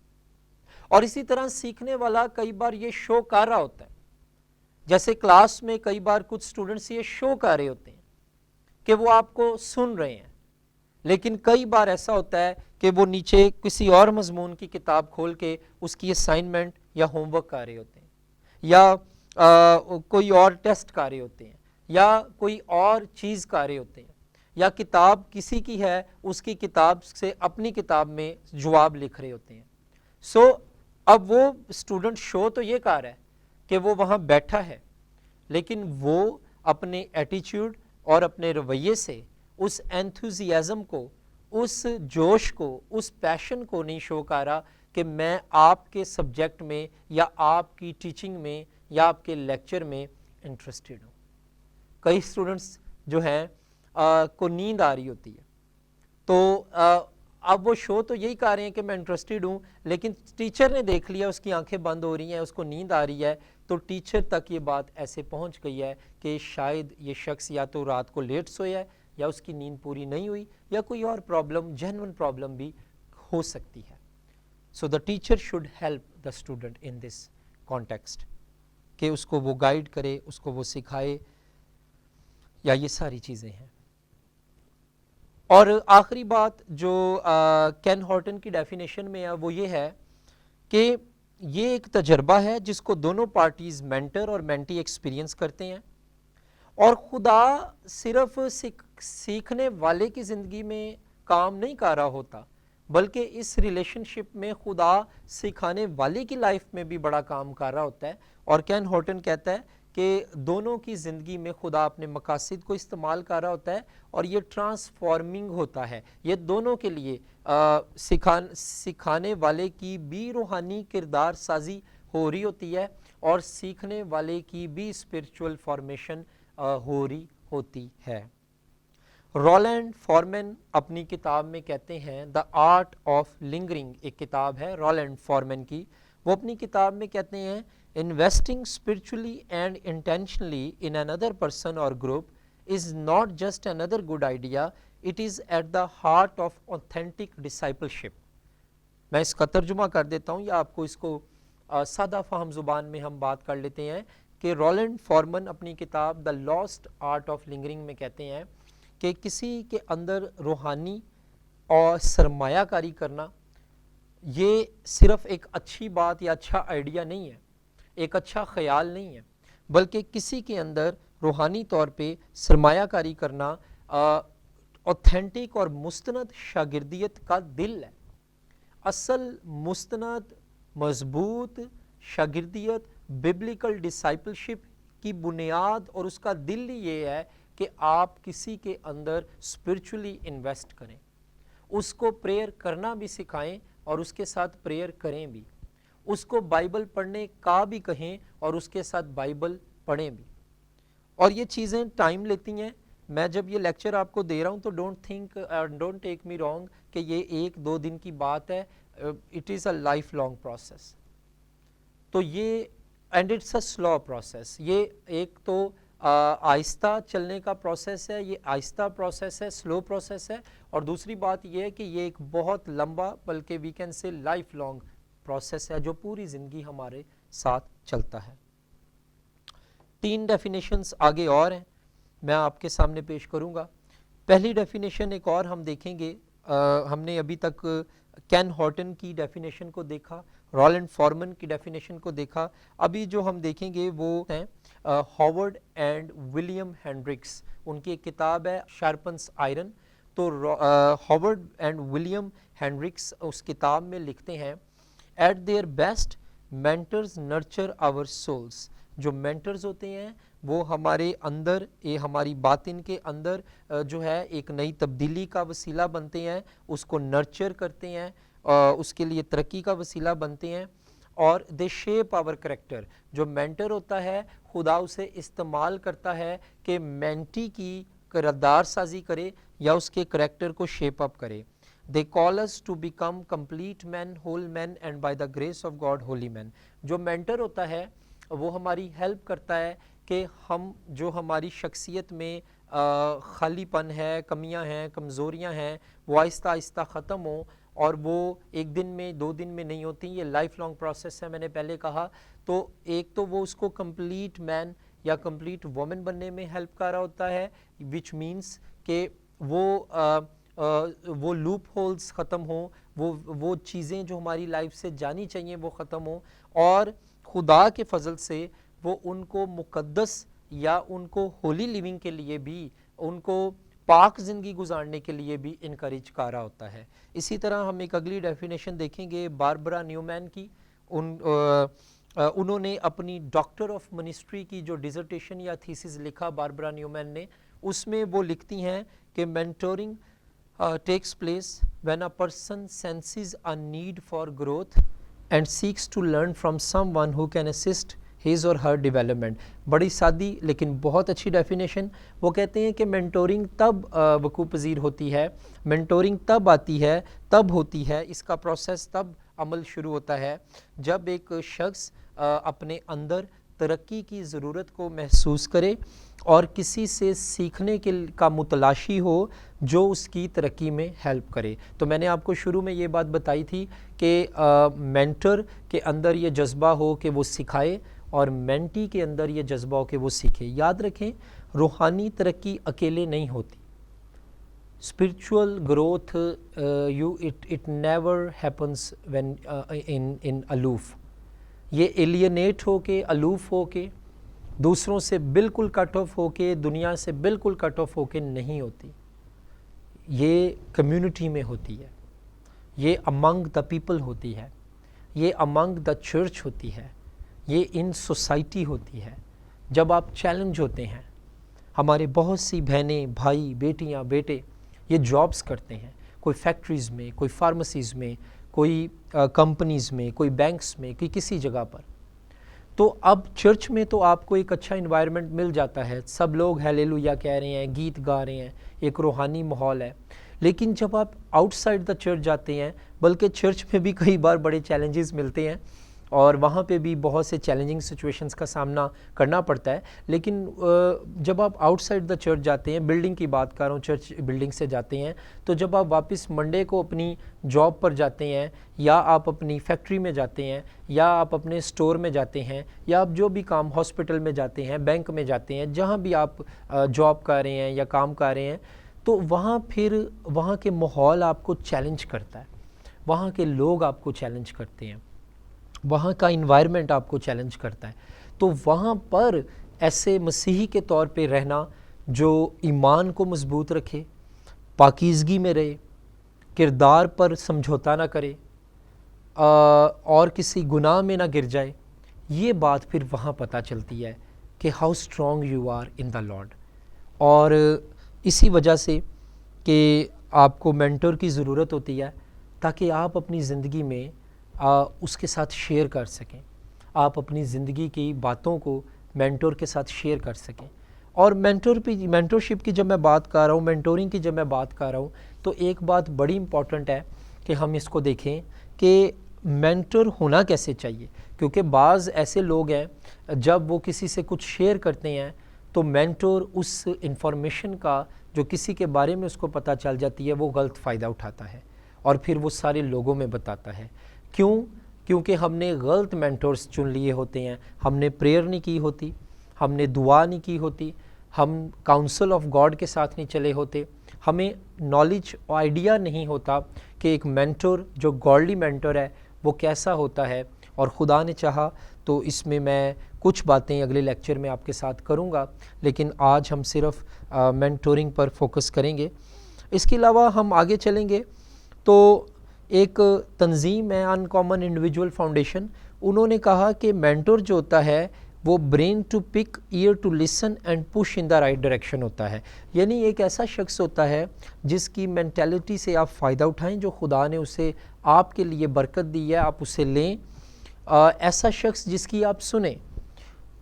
اور اسی طرح سیکھنے والا کئی بار یہ شو کر رہا ہوتا ہے، جیسے کلاس میں کئی بار کچھ سٹوڈنٹس یہ شو کر رہے ہوتے ہیں کہ وہ آپ کو سن رہے ہیں، لیکن کئی بار ایسا ہوتا ہے کہ وہ نیچے کسی اور مضمون کی کتاب کھول کے اس کی اسائنمنٹ یا ہوم ورک کر رہے ہوتے ہیں، یا کوئی اور ٹیسٹ کر رہے ہوتے ہیں، یا کوئی اور چیز کر رہے ہوتے ہیں، یا کتاب کسی کی ہے اس کی کتاب سے اپنی کتاب میں جواب لکھ رہے ہوتے ہیں. سو اب وہ اسٹوڈنٹ شو تو یہ کر رہا ہے کہ وہ وہاں بیٹھا ہے، لیکن وہ اپنے ایٹیچیوڈ اور اپنے رویے سے اس انتھوزیازم کو، اس جوش کو، اس پیشن کو نہیں شو کر رہا کہ میں آپ کے سبجیکٹ میں یا آپ کی ٹیچنگ میں یا آپ کے لیکچر میں انٹرسٹڈ ہوں. کئی اسٹوڈنٹس جو ہیں کو نیند آ رہی ہوتی ہے، تو اب وہ شو تو یہی کہہ رہے ہیں کہ میں انٹرسٹڈ ہوں، لیکن ٹیچر نے دیکھ لیا، اس کی آنکھیں بند ہو رہی ہیں، اس کو نیند آ رہی ہے، تو ٹیچر تک یہ بات ایسے پہنچ گئی ہے کہ شاید یہ شخص یا تو رات کو لیٹ سویا ہے، یا اس کی نیند پوری نہیں ہوئی، یا کوئی اور پرابلم، جینوئن پرابلم بھی ہو سکتی ہے. So the teacher should help the student in this context, کہ اس کو وہ گائیڈ کرے، اس کو وہ سکھائے، یا یہ ساری چیزیں ہیں. اور آخری بات جو کین ہارٹن کی ڈیفینیشن میں ہے وہ یہ ہے کہ یہ ایک تجربہ ہے جس کو دونوں پارٹیز مینٹر اور مینٹی ایکسپیرینس کرتے ہیں، اور خدا صرف سیکھنے والے کی زندگی میں کام نہیں کر رہا ہوتا، بلکہ اس ریلیشن شپ میں خدا سکھانے والے کی لائف میں بھی بڑا کام کر رہا ہوتا ہے. اور کین ہارٹن کہتا ہے کہ دونوں کی زندگی میں خدا اپنے مقاصد کو استعمال کر رہا ہوتا ہے، اور یہ ٹرانسفارمنگ ہوتا ہے. یہ دونوں کے لیے سکھانے والے کی بھی روحانی کردار سازی ہو رہی ہوتی ہے، اور سیکھنے والے کی بھی اسپرچول فارمیشن ہو رہی ہوتی ہے. رولینڈ فارمن اپنی کتاب میں کہتے ہیں، دا آرٹ آف لنگرنگ ایک کتاب ہے رولینڈ فارمن کی، وہ اپنی کتاب میں کہتے ہیں investing spiritually and intentionally in another person or group is not just another good idea, it is at the heart of authentic discipleship. میں اس کا ترجمہ کر دیتا ہوں، یا آپ کو اس کو سادہ فہم زبان میں ہم بات کر لیتے ہیں کہ رولینڈ فارمن اپنی کتاب the last art of lingering میں کہتے ہیں کہ کسی کے اندر روحانی اور سرمایہ کاری کرنا یہ صرف ایک اچھی بات یا اچھا آئیڈیا نہیں ہے، ایک اچھا خیال نہیں ہے، بلکہ کسی کے اندر روحانی طور پہ سرمایہ کاری کرنا اوتھینٹک اور مستند شاگردیت کا دل ہے. اصل مستند مضبوط شاگردیت ببلیکل ڈسائپلشپ کی بنیاد اور اس کا دل یہ ہے کہ آپ کسی کے اندر اسپرچولی انویسٹ کریں، اس کو پریئر کرنا بھی سکھائیں اور اس کے ساتھ پریئر کریں بھی، اس کو بائبل پڑھنے کا بھی کہیں اور اس کے ساتھ بائبل پڑھیں بھی. اور یہ چیزیں ٹائم لیتی ہیں. میں جب یہ لیکچر آپ کو دے رہا ہوں تو ڈونٹ ٹیک می رانگ کہ یہ ایک دو دن کی بات ہے، it is a lifelong process. تو یہ and it's a slow process, یہ ایک تو آہستہ چلنے کا پروسیس ہے، یہ آہستہ پروسیس ہے، سلو پروسیس ہے، اور دوسری بات یہ ہے کہ یہ ایک بہت لمبا بلکہ we can say lifelong process ہے جو پوری زندگی ہمارے ساتھ چلتا ہے. 3 ڈیفینیشنز آگے اور ہیں، میں آپ کے سامنے پیش کروں گا. پہلی ڈیفینیشن ایک اور ہم دیکھیں گے، ہم نے ابھی تک کین ہارٹن کی ڈیفینیشن کو دیکھا، رولینڈ فارمن کی ڈیفینیشن کو دیکھا. ابھی جو ہم دیکھیں گے وہ ہیں ہاورڈ اینڈ ولیم ہینڈرکس، ان کی ایک کتاب ہے شارپنس آئرن. تو ہاورڈ اینڈ ولیم ہینڈرکس اس کتاب میں لکھتے ہیں at their best mentors nurture our souls. جو مینٹرز ہوتے ہیں وہ ہمارے اندر، ہماری باطن کے اندر جو ہے ایک نئی تبدیلی کا وسیلہ بنتے ہیں، اس کو نرچر کرتے ہیں، اس کے لیے ترقی کا وسیلہ بنتے ہیں، اور دے شیپ آور کریکٹر. جو مینٹر ہوتا ہے خدا اسے استعمال کرتا ہے کہ مینٹی کی کردار سازی کرے یا اس کے کریکٹر کو شیپ اپ کرے. They call us to become complete men, whole men, and by the grace of God, holy men. جو مینٹر ہوتا ہے وہ ہماری ہیلپ کرتا ہے کہ ہم جو ہماری شخصیت میں خالی پن ہے، کمیاں ہیں، کمزوریاں ہیں، وہ آہستہ آہستہ ختم ہوں، اور وہ ایک دن میں 2 دن میں نہیں ہوتی، یہ لائف لانگ پروسیس ہے. میں نے پہلے کہا تو ایک تو وہ اس کو کمپلیٹ مین یا کمپلیٹ وومن بننے میں ہیلپ کر رہا ہوتا ہے، وچ مینس کہ وہ وہ لوپ ہولز ختم ہوں، وہ چیزیں جو ہماری لائف سے جانی چاہیے وہ ختم ہوں، اور خدا کے فضل سے وہ ان کو مقدس یا ان کو ہولی لیونگ کے لیے بھی، ان کو پاک زندگی گزارنے کے لیے بھی انکریج کر رہا ہوتا ہے۔ اسی طرح ہم ایک اگلی ڈیفینیشن دیکھیں گے باربرا نیومین کی۔ انہوں نے اپنی ڈاکٹر آف منسٹری کی جو ڈیزرٹیشن یا تھیسس لکھا باربرا نیومین نے، اس میں وہ لکھتی ہیں کہ mentoring takes place when a person senses a need for growth and seeks to learn from someone who can assist his or her development۔ بڑی سادی لیکن بہت اچھی ڈیفینیشن۔ وہ کہتے ہیں کہ مینٹورنگ تب وقوع پذیر ہوتی ہے، مینٹورنگ تب آتی ہے، تب ہوتی ہے، اس کا پروسیس تب عمل شروع ہوتا ہے جب ایک شخص اپنے اندر ترقی کی ضرورت کو محسوس کرے اور کسی سے سیکھنے کا متلاشی ہو جو اس کی ترقی میں ہیلپ کرے۔ تو میں نے آپ کو شروع میں یہ بات بتائی تھی کہ مینٹر کے اندر یہ جذبہ ہو کہ وہ سکھائے اور مینٹی کے اندر یہ جذبہ ہو کہ وہ سیکھے۔ یاد رکھیں روحانی ترقی اکیلے نہیں ہوتی، spiritual growth it never happens when in aloof. یہ ایلینیٹ ہو کے، الوف ہو کے، دوسروں سے بالکل کٹ آف ہو کے، دنیا سے بالکل کٹ آف ہو کے نہیں ہوتی، یہ کمیونٹی میں ہوتی ہے، یہ امنگ دا پیپل ہوتی ہے، یہ امنگ دا چرچ ہوتی ہے، یہ ان سوسائٹی ہوتی ہے۔ جب آپ چیلنج ہوتے ہیں، ہمارے بہت سی بہنیں، بھائی، بیٹیاں، بیٹے یہ جابز کرتے ہیں، کوئی فیکٹریز میں، کوئی فارمیسیز میں، کوئی کمپنیز میں، کوئی بینکس میں، کوئی کسی جگہ پر۔ تو اب چرچ میں تو آپ کو ایک اچھا انوائرمنٹ مل جاتا ہے، سب لوگ ہیلیلویا کہہ رہے ہیں، گیت گا رہے ہیں، ایک روحانی ماحول ہے۔ لیکن جب آپ آؤٹ سائڈ دا چرچ جاتے ہیں، بلکہ چرچ میں بھی کئی بار بڑے چیلنجز ملتے ہیں اور وہاں پہ بھی بہت سے چیلنجنگ سچویشنز کا سامنا کرنا پڑتا ہے، لیکن جب آپ آؤٹ سائڈ دا چرچ جاتے ہیں، بلڈنگ کی بات کر رہا ہوں، چرچ بلڈنگ سے جاتے ہیں، تو جب آپ واپس منڈے کو اپنی جاب پر جاتے ہیں، یا آپ اپنی فیکٹری میں جاتے ہیں، یا آپ اپنے اسٹور میں جاتے ہیں، یا آپ جو بھی کام ہاسپٹل میں جاتے ہیں، بینک میں جاتے ہیں، جہاں بھی آپ جاب کر رہے ہیں یا کام کر رہے ہیں، تو وہاں پھر وہاں کے ماحول آپ کو چیلنج کرتا ہے، وہاں کے لوگ آپ کو چیلنج کرتے ہیں، وہاں کا انوائرمنٹ آپ کو چیلنج کرتا ہے۔ تو وہاں پر ایسے مسیحی کے طور پہ رہنا جو ایمان کو مضبوط رکھے، پاکیزگی میں رہے، کردار پر سمجھوتا نہ کرے، اور کسی گناہ میں نہ گر جائے، یہ بات پھر وہاں پتہ چلتی ہے کہ how strong you are in the Lord. اور اسی وجہ سے کہ آپ کو مینٹور کی ضرورت ہوتی ہے تاکہ آپ اپنی زندگی میں اس کے ساتھ شیئر کر سکیں، آپ اپنی زندگی کی باتوں کو مینٹور کے ساتھ شیئر کر سکیں۔ اور مینٹورشپ کی جب میں بات کر رہا ہوں، مینٹورنگ کی جب میں بات کر رہا ہوں، تو ایک بات بڑی امپورٹنٹ ہے کہ ہم اس کو دیکھیں کہ مینٹور ہونا کیسے چاہیے، کیونکہ بعض ایسے لوگ ہیں جب وہ کسی سے کچھ شیئر کرتے ہیں تو مینٹور اس انفارمیشن کا جو کسی کے بارے میں اس کو پتہ چل جاتی ہے وہ غلط فائدہ اٹھاتا ہے اور پھر وہ سارے لوگوں میں بتاتا ہے۔ کیونکہ ہم نے غلط مینٹورز چن لیے ہوتے ہیں، ہم نے پریئر نہیں کی ہوتی، ہم نے دعا نہیں کی ہوتی، ہم کاؤنسل آف گاڈ کے ساتھ نہیں چلے ہوتے، ہمیں نالج آئیڈیا نہیں ہوتا کہ ایک مینٹور جو گاڈلی مینٹور ہے وہ کیسا ہوتا ہے۔ اور خدا نے چاہا تو اس میں کچھ باتیں اگلے لیکچر میں آپ کے ساتھ کروں گا، لیکن آج ہم صرف مینٹورنگ پر فوکس کریں گے۔ اس کے علاوہ ہم آگے چلیں گے تو ایک تنظیم ہے ان کامن انڈیویجول فاؤنڈیشن، انہوں نے کہا کہ مینٹور جو ہوتا ہے وہ brain to pick, ear to listen and push in the right direction ہوتا ہے، یعنی ایک ایسا شخص ہوتا ہے جس کی مینٹیلٹی سے آپ فائدہ اٹھائیں، جو خدا نے اسے آپ کے لیے برکت دی ہے آپ اسے لیں، ایسا شخص جس کی آپ سنیں،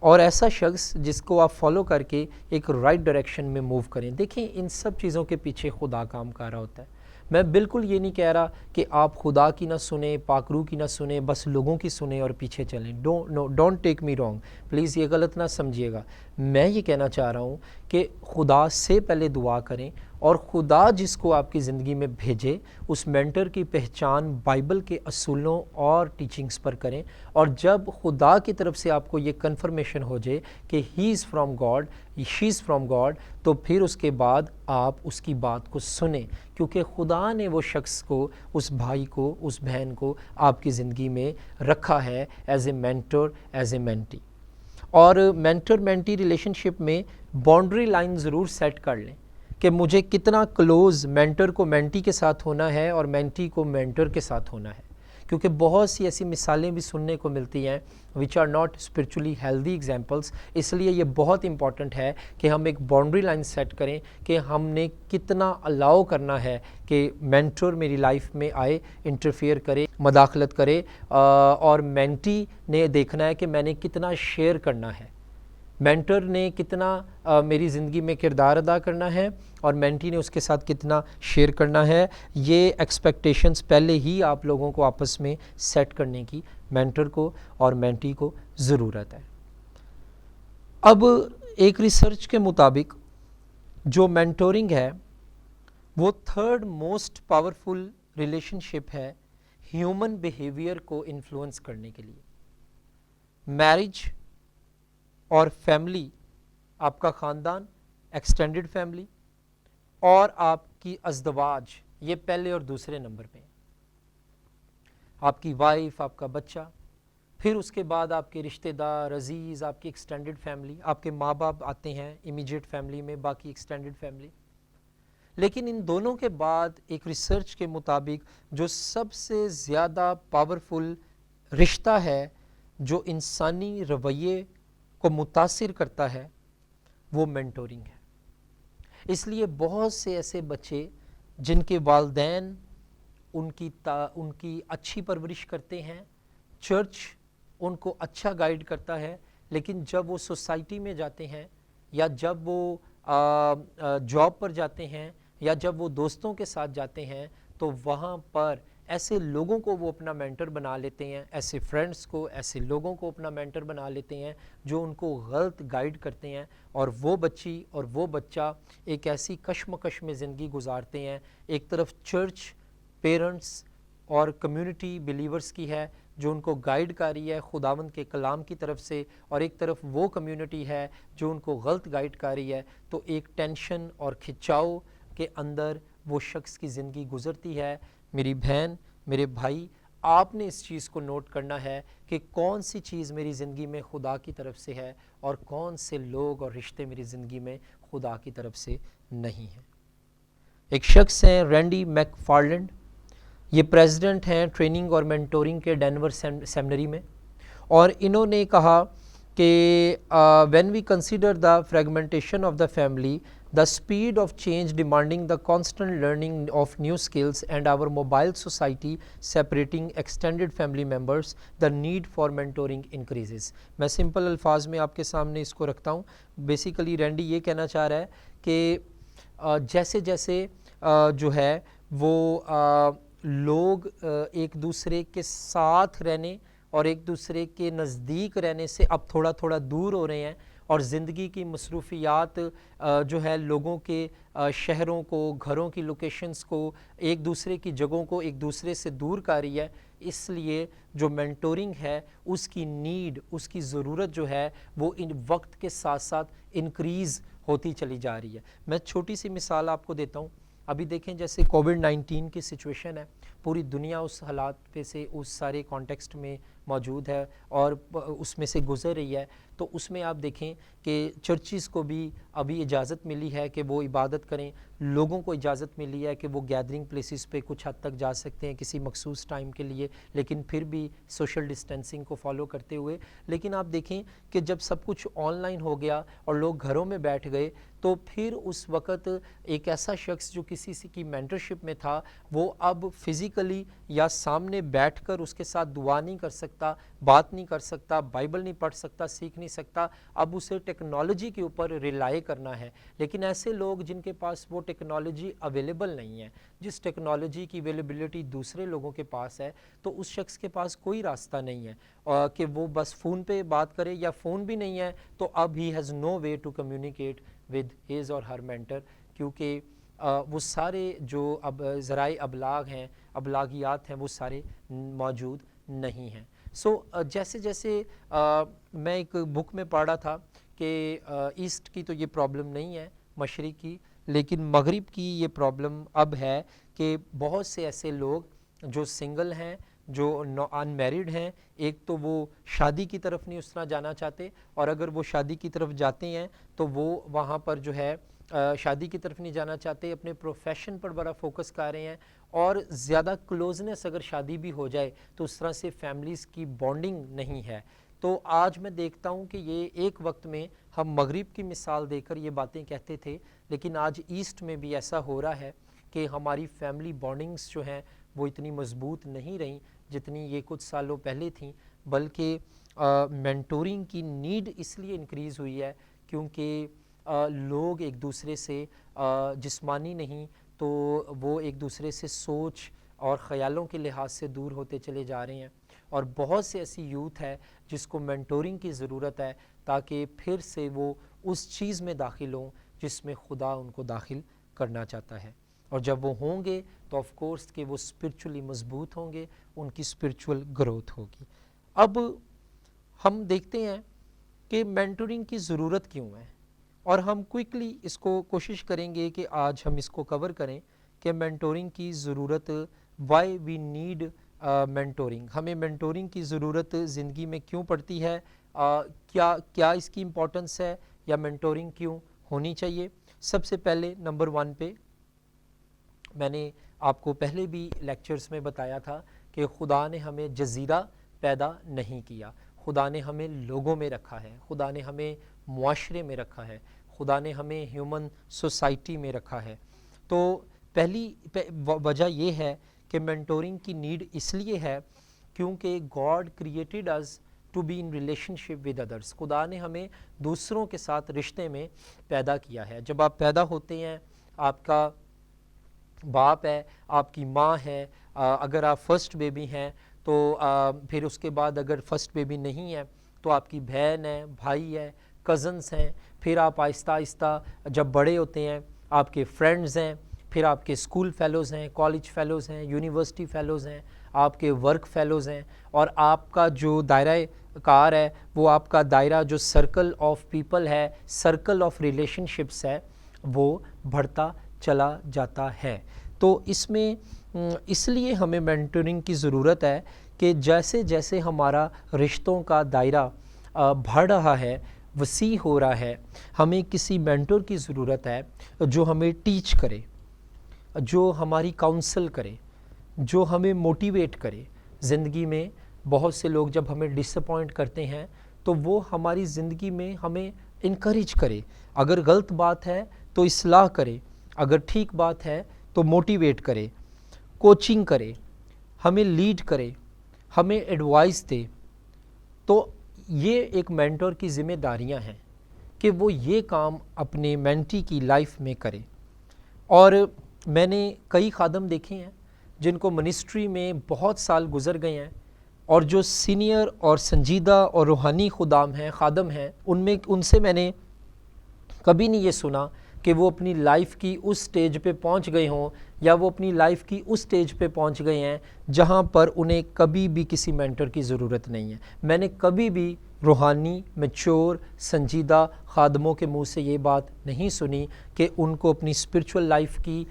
اور ایسا شخص جس کو آپ فالو کر کے ایک رائٹ ڈائریکشن میں موو کریں۔ دیکھیں ان سب چیزوں کے پیچھے خدا کام کر رہا ہوتا ہے۔ میں بالکل یہ نہیں کہہ رہا کہ آپ خدا کی نہ سنیں، پاک روح کی نہ سنیں، بس لوگوں کی سنیں اور پیچھے چلیں۔ Don't take me wrong, please یہ غلط نہ سمجھیے گا۔ میں یہ کہنا چاہ رہا ہوں کہ خدا سے پہلے دعا کریں اور خدا جس کو آپ کی زندگی میں بھیجے اس مینٹر کی پہچان بائبل کے اصولوں اور ٹیچنگز پر کریں، اور جب خدا کی طرف سے آپ کو یہ کنفرمیشن ہو جائے کہ he is from God, she is from God, تو پھر اس کے بعد آپ اس کی بات کو سنیں، کیونکہ خدا نے وہ شخص کو، اس بھائی کو، اس بہن کو آپ کی زندگی میں رکھا ہے as a mentor, as a mentee. اور مینٹر مینٹی ریلیشن شپ میں باؤنڈری لائن ضرور سیٹ کر لیں کہ مجھے کتنا کلوز مینٹر کو مینٹی کے ساتھ ہونا ہے اور مینٹی کو مینٹر کے ساتھ ہونا ہے، کیونکہ بہت سی ایسی مثالیں بھی سننے کو ملتی ہیں which are not spiritually healthy examples. اس لیے یہ بہت امپورٹنٹ ہے کہ ہم ایک باؤنڈری لائن سیٹ کریں کہ ہم نے کتنا الاؤ کرنا ہے کہ مینٹر میری لائف میں آئے، انٹرفیئر کرے، مداخلت کرے، اور مینٹی نے دیکھنا ہے کہ میں نے کتنا شیئر کرنا ہے، مینٹر نے کتنا میری زندگی میں کردار ادا کرنا ہے اور مینٹی نے اس کے ساتھ کتنا شیئر کرنا ہے۔ یہ ایکسپیکٹیشنز پہلے ہی آپ لوگوں کو آپس میں سیٹ کرنے کی مینٹر کو اور مینٹی کو ضرورت ہے۔ اب ایک ریسرچ کے مطابق جو مینٹورنگ ہے وہ تھرڈ موسٹ پاورفل ریلیشن شپ ہے ہیومن بیہیویئر کو انفلوئنس کرنے کے لیے۔ میرج اور فیملی، آپ کا خاندان، ایکسٹینڈڈ فیملی اور آپ کی ازدواج، یہ پہلے اور دوسرے نمبر پہ ہیں۔ آپ کی وائف، آپ کا بچہ، پھر اس کے بعد آپ کے رشتہ دار، عزیز، آپ کی ایکسٹینڈڈ فیملی، آپ کے ماں باپ آتے ہیں امیجیٹ فیملی میں، باقی ایکسٹینڈڈ فیملی۔ لیکن ان دونوں کے بعد ایک ریسرچ کے مطابق جو سب سے زیادہ پاورفل رشتہ ہے جو انسانی رویے کو متاثر کرتا ہے وہ مینٹورنگ ہے۔ اس لیے بہت سے ایسے بچے جن کے والدین ان کی اچھی پرورش کرتے ہیں، چرچ ان کو اچھا گائیڈ کرتا ہے، لیکن جب وہ سوسائٹی میں جاتے ہیں یا جب وہ جاب پر جاتے ہیں یا جب وہ دوستوں کے ساتھ جاتے ہیں تو وہاں پر ایسے لوگوں کو وہ اپنا مینٹر بنا لیتے ہیں، ایسے فرینڈز کو، ایسے لوگوں کو اپنا مینٹر بنا لیتے ہیں جو ان کو غلط گائیڈ کرتے ہیں، اور وہ بچی اور وہ بچہ ایک ایسی کشمکش میں زندگی گزارتے ہیں۔ ایک طرف چرچ، پیرنٹس اور کمیونٹی بیلیورز کی ہے جو ان کو گائیڈ کر رہی ہے خداوند کے کلام کی طرف سے، اور ایک طرف وہ کمیونٹی ہے جو ان کو غلط گائیڈ کر رہی ہے، تو ایک ٹینشن اور کھچاؤ کے اندر وہ شخص کی زندگی گزرتی ہے۔ میری بہن، میرے بھائی، آپ نے اس چیز کو نوٹ کرنا ہے کہ کون سی چیز میری زندگی میں خدا کی طرف سے ہے اور کون سے لوگ اور رشتے میری زندگی میں خدا کی طرف سے نہیں ہیں۔ ایک شخص ہیں رینڈی میک فارلینڈ، یہ پریزیڈنٹ ہیں ٹریننگ اور مینٹورنگ کے ڈینور سیمنری میں، اور انہوں نے کہا کہ when we consider the fragmentation of the family, the speed of change demanding the constant learning of new skills and our mobile society separating extended family members, the need for mentoring increases۔ میں سمپل الفاظ میں آپ کے سامنے اس کو رکھتا ہوں۔ بیسیکلی رینڈی یہ کہنا چاہ رہا ہے کہ جیسے جیسے جو ہے وہ لوگ ایک دوسرے کے ساتھ رہنے اور ایک دوسرے کے نزدیک رہنے سے اب تھوڑا تھوڑا دور ہو رہے ہیں، اور زندگی کی مصروفیات جو ہے لوگوں کے شہروں کو، گھروں کی لوکیشنز کو، ایک دوسرے کی جگہوں کو ایک دوسرے سے دور کر رہی ہے۔ اس لیے جو مینٹورنگ ہے اس کی نیڈ، اس کی ضرورت جو ہے وہ ان وقت کے ساتھ ساتھ انکریز ہوتی چلی جا رہی ہے۔ میں چھوٹی سی مثال آپ کو دیتا ہوں۔ ابھی دیکھیں جیسے کووڈ-19 کی سچویشن ہے، پوری دنیا اس حالات پہ سے اس سارے کانٹیکسٹ میں موجود ہے اور اس میں سے گزر رہی ہے، تو اس میں آپ دیکھیں کہ چرچز کو بھی ابھی اجازت ملی ہے کہ وہ عبادت کریں، لوگوں کو اجازت ملی ہے کہ وہ گیدرنگ پلیسز پہ کچھ حد تک جا سکتے ہیں کسی مخصوص ٹائم کے لیے، لیکن پھر بھی سوشل ڈسٹینسنگ کو فالو کرتے ہوئے۔ لیکن آپ دیکھیں کہ جب سب کچھ آن لائن ہو گیا اور لوگ گھروں میں بیٹھ گئے، تو پھر اس وقت ایک ایسا شخص جو کسی کی مینٹرشپ میں تھا وہ اب فزیکلی یا سامنے بیٹھ کر اس کے ساتھ دعا نہیں کر سکتا، بات نہیں کر سکتا، بائبل نہیں پڑھ سکتا، سیکھ نہیں سکتا، اب اسے ٹیکنالوجی کے اوپر ریلائی کرنا ہے۔ لیکن ایسے لوگ جن کے پاس وہ ٹیکنالوجی اویلیبل نہیں ہے، جس ٹیکنالوجی کی اویلیبلٹی دوسرے لوگوں کے پاس ہے، تو اس شخص کے پاس کوئی راستہ نہیں ہے کہ وہ بس فون پہ بات کرے، یا فون بھی نہیں ہے تو اب he has no way to communicate with his or her mentor, کیونکہ وہ سارے جو اب ذرائع ابلاغ ہیں، ابلاغیات ہیں، وہ سارے موجود نہیں ہیں۔ جیسے جیسے میں ایک بک میں پڑھ رہا تھا کہ ایسٹ کی تو یہ پرابلم نہیں ہے، مشرق کی، لیکن مغرب کی یہ پرابلم اب ہے کہ بہت سے ایسے لوگ جو سنگل ہیں، جو ان میریڈ ہیں، ایک تو وہ شادی کی طرف نہیں اس طرح جانا چاہتے، اور اگر وہ شادی کی طرف جاتے ہیں تو وہ وہاں پر جو ہے شادی کی طرف نہیں جانا چاہتے، اپنے پروفیشن پر بڑا فوکس کر رہے ہیں، اور زیادہ کلوزنس اگر شادی بھی ہو جائے تو اس طرح سے فیملیز کی بانڈنگ نہیں ہے۔ تو آج میں دیکھتا ہوں کہ یہ ایک وقت میں ہم مغرب کی مثال دے کر یہ باتیں کہتے تھے، لیکن آج ایسٹ میں بھی ایسا ہو رہا ہے کہ ہماری فیملی بانڈنگز جو ہیں وہ اتنی مضبوط نہیں رہیں جتنی یہ کچھ سالوں پہلے تھیں، بلکہ مینٹورنگ کی نیڈ اس لیے انکریز ہوئی ہے کیونکہ لوگ ایک دوسرے سے جسمانی نہیں تو وہ ایک دوسرے سے سوچ اور خیالوں کے لحاظ سے دور ہوتے چلے جا رہے ہیں، اور بہت سے ایسی یوتھ ہے جس کو مینٹورنگ کی ضرورت ہے تاکہ پھر سے وہ اس چیز میں داخل ہوں جس میں خدا ان کو داخل کرنا چاہتا ہے، اور جب وہ ہوں گے تو آف کورس کہ وہ اسپرچولی مضبوط ہوں گے، ان کی اسپرچول گروتھ ہوگی۔ اب ہم دیکھتے ہیں کہ مینٹورنگ کی ضرورت کیوں ہے، اور ہم کوئکلی اس کو کوشش کریں گے کہ آج ہم اس کو کور کریں کہ مینٹورنگ کی ضرورت، وائی وی نیڈ مینٹورنگ، ہمیں مینٹورنگ کی ضرورت زندگی میں کیوں پڑتی ہے، کیا اس کی امپورٹنس ہے، یا مینٹورنگ کیوں ہونی چاہیے۔ سب سے پہلے نمبر 1 پہ میں نے آپ کو پہلے بھی لیکچرز میں بتایا تھا کہ خدا نے ہمیں جزیرہ پیدا نہیں کیا، خدا نے ہمیں لوگوں میں رکھا ہے، خدا نے ہمیں معاشرے میں رکھا ہے، خدا نے ہمیں ہیومن سوسائٹی میں رکھا ہے۔ تو پہلی وجہ یہ ہے کہ مینٹورنگ کی نیڈ اس لیے ہے کیونکہ God created us to be in relationship with others, خدا نے ہمیں دوسروں کے ساتھ رشتے میں پیدا کیا ہے۔ جب آپ پیدا ہوتے ہیں، آپ کا باپ ہے، آپ کی ماں ہے، اگر آپ فرسٹ بیبی ہیں تو پھر اس کے بعد اگر فرسٹ بیبی نہیں ہے تو آپ کی بہن ہے، بھائی ہے، کزنس ہیں، پھر آپ آہستہ آہستہ جب بڑے ہوتے ہیں آپ کے فرینڈز ہیں، پھر آپ کے اسکول فیلوز ہیں، کالج فیلوز ہیں، یونیورسٹی فیلوز ہیں، آپ کے ورک فیلوز ہیں، اور آپ کا جو دائرہ کار ہے وہ آپ کا دائرہ جو سرکل آف پیپل ہے، سرکل آف ریلیشن شپس ہے، وہ بڑھتا چلا جاتا ہے۔ تو اس میں اس لیے ہمیں مینٹورنگ کی ضرورت ہے کہ جیسے جیسے ہمارا رشتوں کا دائرہ بڑھ رہا ہے، وسیع ہو رہا ہے، ہمیں کسی مینٹور کی ضرورت ہے جو ہمیں ٹیچ کرے، جو ہماری کاؤنسل کرے، جو ہمیں موٹیویٹ کرے۔ زندگی میں بہت سے لوگ جب ہمیں ڈس اپوائنٹ کرتے ہیں تو وہ ہماری زندگی میں ہمیں انکریج کرے، اگر غلط بات ہے تو اصلاح کرے، اگر ٹھیک بات ہے تو موٹیویٹ کرے، کوچنگ کرے، ہمیں لیڈ کرے، ہمیں ایڈوائس دے۔ تو یہ ایک مینٹور کی ذمہ داریاں ہیں کہ وہ یہ کام اپنے مینٹی کی لائف میں کرے۔ اور میں نے کئی خادم دیکھے ہیں جن کو منسٹری میں بہت سال گزر گئے ہیں، اور جو سینئر اور سنجیدہ اور روحانی خادم ہیں، ان سے میں نے کبھی نہیں یہ سنا کہ وہ اپنی لائف کی اس سٹیج پہ پہنچ گئے ہوں، یا وہ اپنی لائف کی اس سٹیج پہ پہنچ گئے ہیں جہاں پر انہیں کبھی بھی کسی مینٹر کی ضرورت نہیں ہے۔ میں نے کبھی بھی روحانی میچور سنجیدہ خادموں کے منہ سے یہ بات نہیں سنی کہ ان کو اپنی اسپرچول لائف کی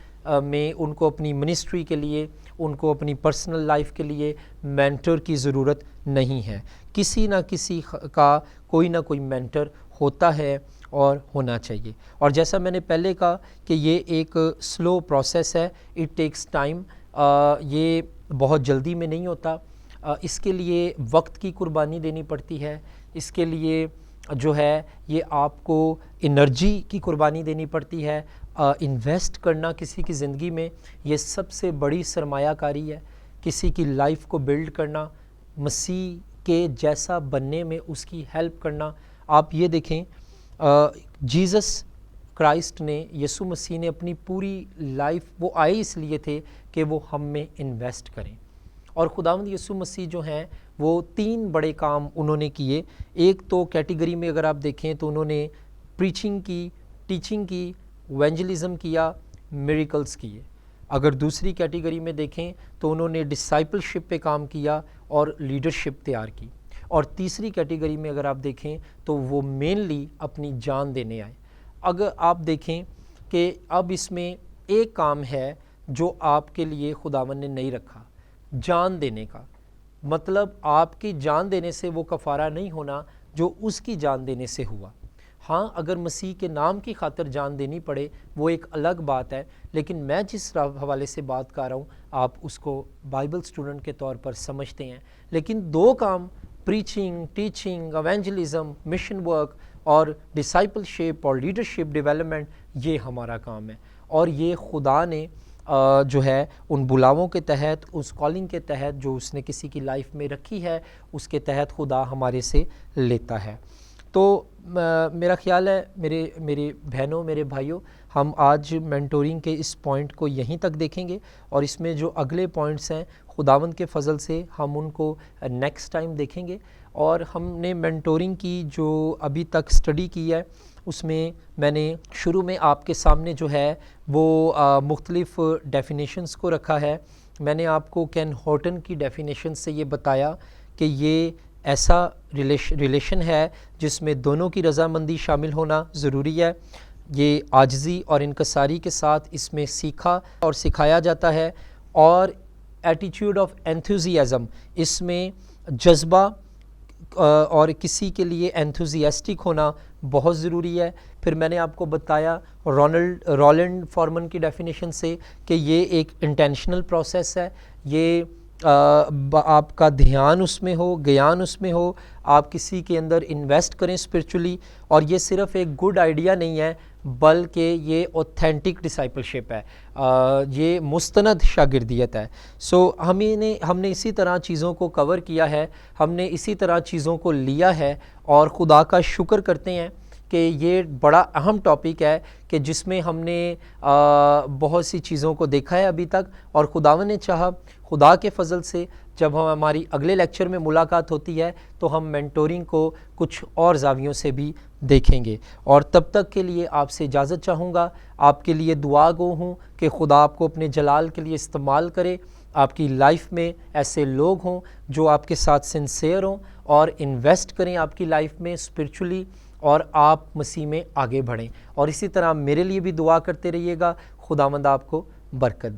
میں، ان کو اپنی منسٹری کے لیے، ان کو اپنی پرسنل لائف کے لیے مینٹر کی ضرورت نہیں ہے۔ کسی نہ کسی کا کوئی نہ کوئی مینٹر ہوتا ہے اور ہونا چاہیے۔ اور جیسا میں نے پہلے کہا کہ یہ ایک سلو پروسیس ہے، اٹ ٹیکس ٹائم، یہ بہت جلدی میں نہیں ہوتا، اس کے لیے وقت کی قربانی دینی پڑتی ہے، اس کے لیے جو ہے یہ آپ کو انرجی کی قربانی دینی پڑتی ہے، انویسٹ کرنا کسی کی زندگی میں یہ سب سے بڑی سرمایہ کاری ہے۔ کسی کی لائف کو بلڈ کرنا، مسیح کے جیسا بننے میں اس کی ہیلپ کرنا۔ آپ یہ دیکھیں جیزس کرائسٹ نے، یسوع مسیح نے اپنی پوری لائف، وہ آئے اس لیے تھے کہ وہ ہم میں انویسٹ کریں، اور خداوند یسوع مسیح جو ہیں وہ 3 بڑے کام انہوں نے کیے۔ ایک تو کیٹیگری میں اگر آپ دیکھیں تو انہوں نے پریچنگ کی، ٹیچنگ کی، ایونجلزم کیا، میریکلز کیے. اگر دوسری کیٹیگری میں دیکھیں تو انہوں نے ڈسائپلشپ پہ کام کیا اور لیڈرشپ تیار کی. اور تیسری کیٹیگری میں اگر آپ دیکھیں تو وہ مینلی اپنی جان دینے آئے. اگر آپ دیکھیں کہ اب اس میں ایک کام ہے جو آپ کے لیے خداوند نے نہیں رکھا، جان دینے کا. مطلب آپ کی جان دینے سے وہ کفارہ نہیں ہونا جو اس کی جان دینے سے ہوا. ہاں اگر مسیح کے نام کی خاطر جان دینی پڑے وہ ایک الگ بات ہے، لیکن میں جس حوالے سے بات کر رہا ہوں آپ اس کو بائبل سٹوڈنٹ کے طور پر سمجھتے ہیں. لیکن دو کام، preaching, teaching, evangelism, mission work اور ڈسائپلشپ اور لیڈرشپ ڈیولپمنٹ، یہ ہمارا کام ہے. اور یہ خدا نے جو ہے ان بلاووں کے تحت، اس کالنگ کے تحت جو اس نے کسی کی لائف میں رکھی ہے، اس کے تحت خدا ہمارے سے لیتا ہے. تو میرا خیال ہے میرے بہنوں، میرے بھائیوں، ہم آج مینٹورنگ کے اس پوائنٹ کو یہیں تک دیکھیں گے، اور اس میں جو اگلے پوائنٹس ہیں خداوند کے فضل سے ہم ان کو نیکسٹ ٹائم دیکھیں گے. اور ہم نے مینٹورنگ کی جو ابھی تک سٹڈی کی ہے اس میں نے شروع میں آپ کے سامنے جو ہے وہ مختلف ڈیفینیشنز کو رکھا ہے. میں نے آپ کو کین ہارٹن کی ڈیفینیشن سے یہ بتایا کہ یہ ایسا ریلیشن ہے جس میں دونوں کی رضامندی شامل ہونا ضروری ہے. یہ عاجزی اور انکساری کے ساتھ اس میں سیکھا اور سکھایا جاتا ہے. اور ایٹیٹیوڈ آف انتھوزیازم، اس میں جذبہ اور کسی کے لیے انتھوزیاسٹک ہونا بہت ضروری ہے. پھر میں نے آپ کو بتایا رولنڈ فارمن کی ڈیفینیشن سے کہ یہ ایک انٹینشنل پروسیس ہے. یہ آپ کا دھیان اس میں ہو، گیان اس میں ہو، آپ کسی کے اندر انویسٹ کریں اسپرچولی. اور یہ صرف ایک گڈ آئیڈیا نہیں ہے بلکہ یہ اوتھینٹک ڈسائپلشپ ہے، یہ مستند شاگردیت ہے. سو ہم نے اسی طرح چیزوں کو کور کیا ہے، ہم نے اسی طرح چیزوں کو لیا ہے، اور خدا کا شکر کرتے ہیں کہ یہ بڑا اہم ٹاپک ہے کہ جس میں ہم نے بہت سی چیزوں کو دیکھا ہے ابھی تک. اور خداوند نے چاہا، خدا کے فضل سے جب ہماری اگلے لیکچر میں ملاقات ہوتی ہے تو ہم مینٹورنگ کو کچھ اور زاویوں سے بھی دیکھیں گے. اور تب تک کے لیے آپ سے اجازت چاہوں گا. آپ کے لیے دعا گو ہوں کہ خدا آپ کو اپنے جلال کے لیے استعمال کرے. آپ کی لائف میں ایسے لوگ ہوں جو آپ کے ساتھ سنسیئر ہوں اور انویسٹ کریں آپ کی لائف میں اسپرچولی، اور آپ مسیح میں آگے بڑھیں. اور اسی طرح میرے لیے بھی دعا کرتے رہیے گا. خداوند آپ کو برکت دے.